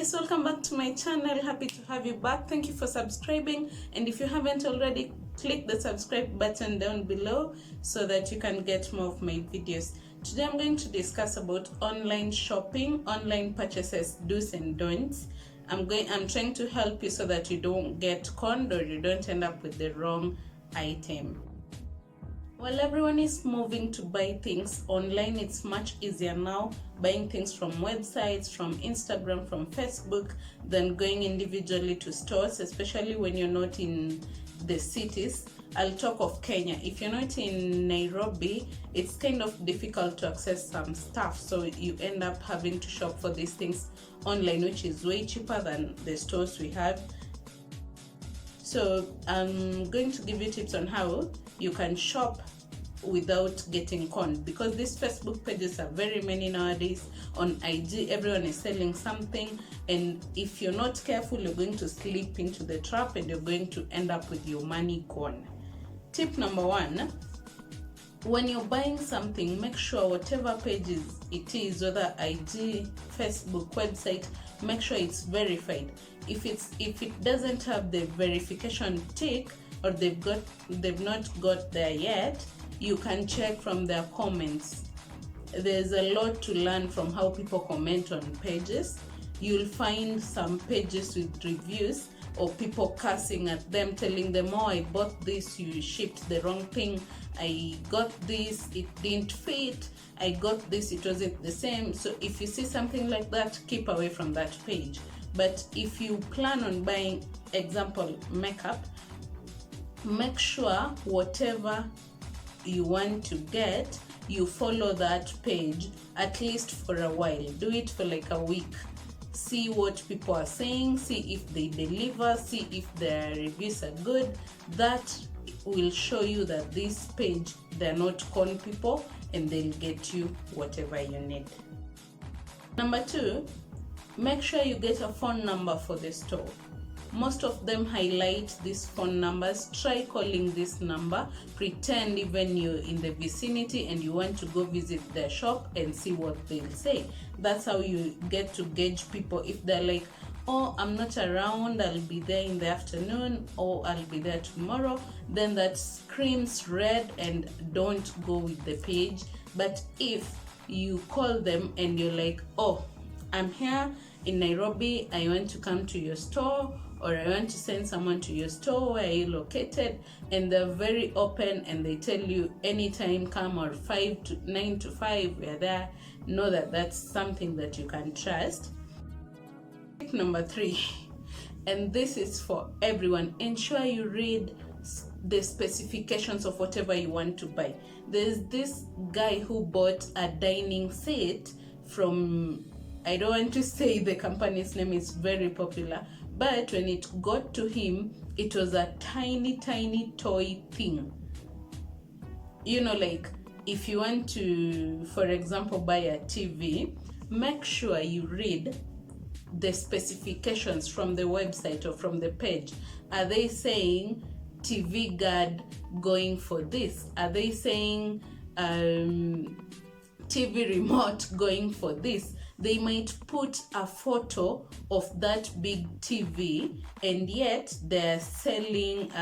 guys, welcome back to my channel. Happy to have you back. Thank you for subscribing, and if you haven't already, click the subscribe button down below so that you can get more of my videos. Today I'm going to discuss about online shopping, online purchases, do's and don'ts. I'm trying to help you so that you don't get conned or you don't end up with the wrong item. While everyone is moving to buy things online, it's much easier now buying things from websites, from Instagram, from Facebook, than going individually to stores, especially when you're not in the cities. I'll talk of Kenya. If you're not in Nairobi, it's kind of difficult to access some stuff, so you end up having to shop for these things online, which is way cheaper than the stores we have. So I'm going to give you tips on how you can shop without getting conned, because these Facebook pages are very many nowadays. On IG, everyone is selling something, and if you're not careful, you're going to slip into the trap and you're going to end up with your money gone. Tip number 1: when you're buying something, make sure whatever pages it is, whether IG, Facebook, website, make sure it's verified. If it doesn't have the verification tick, or they've not got there yet, you can check from their comments. There's a lot to learn from how people comment on pages. You'll find some pages with reviews or people cursing at them, telling them, oh, I bought this, you shipped the wrong thing, I got this, it didn't fit, I got this, it wasn't the same. So if you see something like that, keep away from that page. But if you plan on buying, example, makeup, make sure whatever you want to get, you follow that page at least for a while. Do it for like a week. See what people are saying, see if they deliver, see if their reviews are good. That will show you that this page, they're not con people, and they'll get you whatever you need. Number 2, make sure you get a phone number for the store. Most of them highlight these phone numbers. Try calling this number. Pretend even you're in the vicinity and you want to go visit their shop and see what they'll say. That's how you get to gauge people. If they're like, oh, I'm not around, I'll be there in the afternoon, or I'll be there tomorrow, then that screams red and don't go with the page. But if you call them and you're like, oh, I'm here in Nairobi, I want to come to your store, or I want to send someone to your store, where are you located? And they're very open and they tell you anytime come, or 9 to 5 we're there. Know that that's something that you can trust. Tip number 3, and this is for everyone: ensure you read the specifications of whatever you want to buy. There's this guy who bought a dining set from, I don't want to say the company's name, is very popular, but when it got to him, it was a tiny toy thing. You know, like if you want to, for example, buy a TV, make sure you read the specifications from the website or from the page. Are they saying TV guard going for this? Are they saying TV remote going for this? They might put a photo of that big TV, and yet they're selling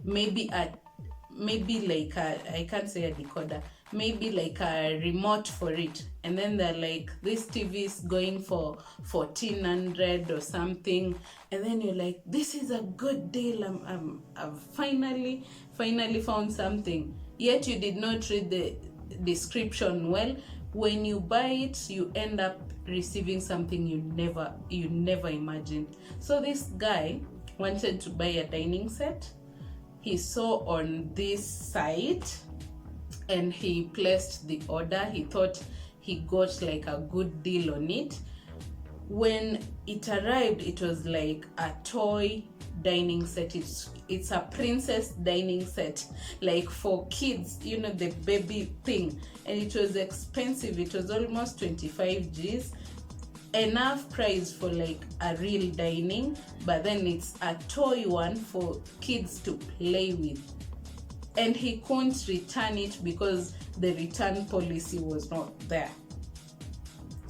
maybe like I can't say a decoder, maybe like a remote for it, and then they're like, this TV is going for 1400 or something, and then you're like, this is a good deal, I've finally found something, yet you did not read the description well. When you buy it, you end up receiving something you never imagined. So this guy wanted to buy a dining set. He saw on this site and he placed the order. He thought he got like a good deal on it. When it arrived, it was like a toy dining set. It's a princess dining set, like for kids, you know, the baby thing, and it was expensive. It was almost 25 G's, enough price for like a real dining, but then it's a toy one for kids to play with, and he couldn't return it because the return policy was not there.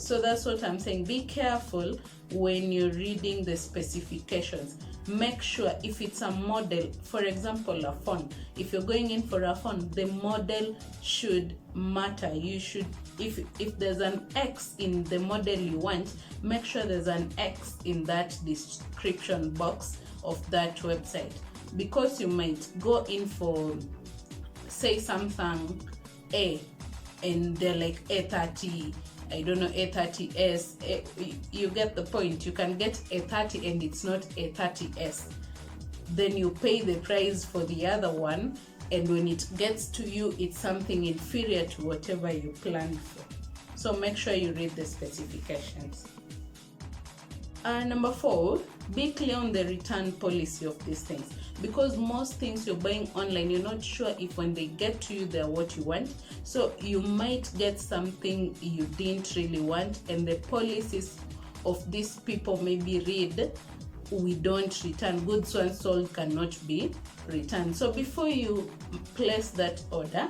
So that's what I'm saying. Be careful when you're reading the specifications. Make sure if it's a model, for example, a phone, if you're going in for a phone, the model should matter. You should, if there's an X in the model you want, make sure there's an X in that description box of that website, because you might go in for, say, Samsung A, and they're like A30, I don't know, A30s. You get the point. You can get A30 and it's not A30s. Then you pay the price for the other one, and when it gets to you, it's something inferior to whatever you planned for. So make sure you read the specifications. Number 4, be clear on the return policy of these things, because most things you're buying online, you're not sure if when they get to you they're what you want. So you might get something you didn't really want, and the policies of these people maybe read, we don't return goods once sold, cannot be returned. So before you place that order,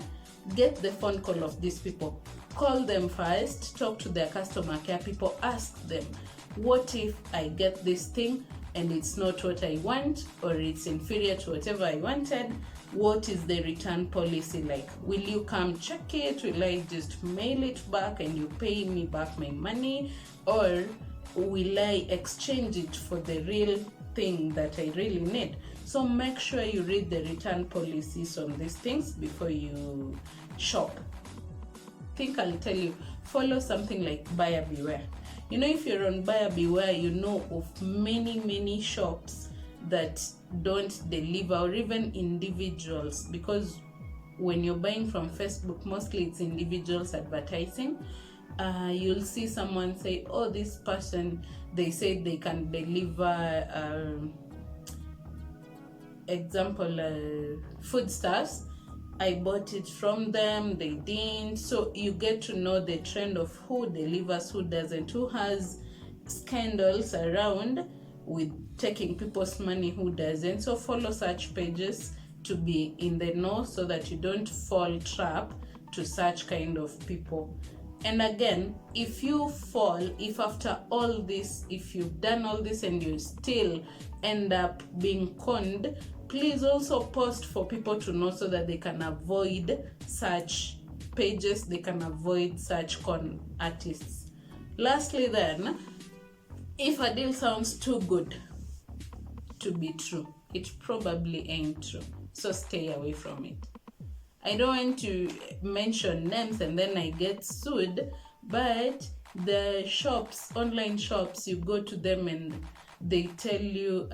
get the phone call of these people. Call them first, talk to their customer care people, ask them, what if I get this thing and it's not what I want, or it's inferior to whatever I wanted? What is the return policy like? Will you come check it? Will I just mail it back and you pay me back my money? Or will I exchange it for the real thing that I really need? So make sure you read the return policies on these things before you shop. I think I'll tell you, follow something like buyer beware. You know, if you're on buyer beware, you know of many shops that don't deliver, or even individuals, because when you're buying from Facebook, mostly it's individuals advertising. You'll see someone say, oh, this person, they say they can deliver, example, foodstuffs. I bought it from them, they didn't. So you get to know the trend of who delivers, who doesn't, who has scandals around with taking people's money, who doesn't. So follow such pages to be in the know, so that you don't fall trap to such kind of people. And again, if you fall, if after all this, if you've done all this and you still end up being conned, please also post for people to know, so that they can avoid such pages, they can avoid such con artists. Lastly then, if a deal sounds too good to be true, it probably ain't true. So stay away from it. I don't want to mention names and then I get sued, but the shops, online shops, you go to them and they tell you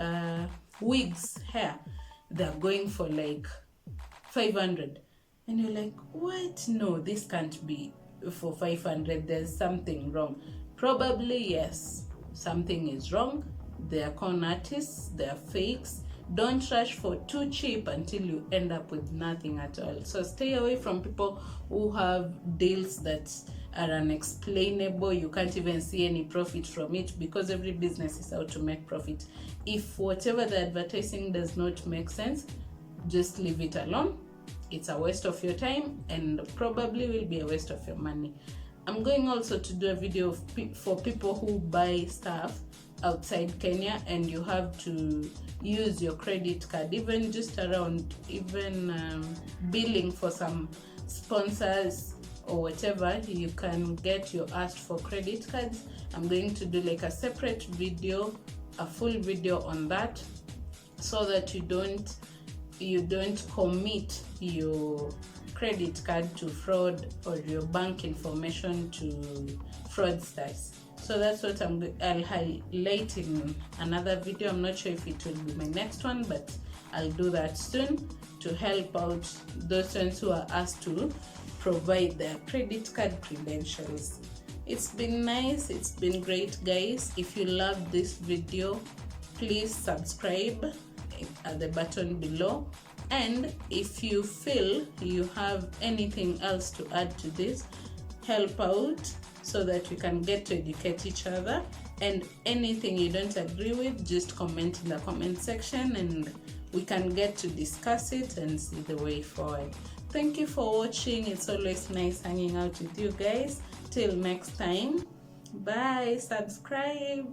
wigs, hair, they're going for like 500, and you're like, what? No, this can't be for 500. There's something wrong. Probably yes, something is wrong. They're con artists, they're fakes. Don't rush for too cheap until you end up with nothing at all. So stay away from people who have deals that are unexplainable. You can't even see any profit from it, because every business is out to make profit. If whatever the advertising does not make sense, just leave it alone. It's a waste of your time and probably will be a waste of your money. I'm going also to do a video for people who buy stuff outside Kenya, and you have to use your credit card, even just around, even billing for some sponsors or whatever. You can get your asked for credit cards. I'm going to do like a separate video, a full video on that, so that you don't commit your credit card to fraud, or your bank information to fraudsters. So that's what I'll highlight in another video. I'm not sure if it will be my next one, but I'll do that soon to help out those ones who are asked to provide their credit card credentials. It's been nice, it's been great, guys. If you love this video, please subscribe at the button below. And if you feel you have anything else to add to this, help out so that we can get to educate each other. And anything you don't agree with, just comment in the comment section and we can get to discuss it and see the way forward. Thank you for watching. It's always nice hanging out with you guys. Till next time, Bye. Subscribe.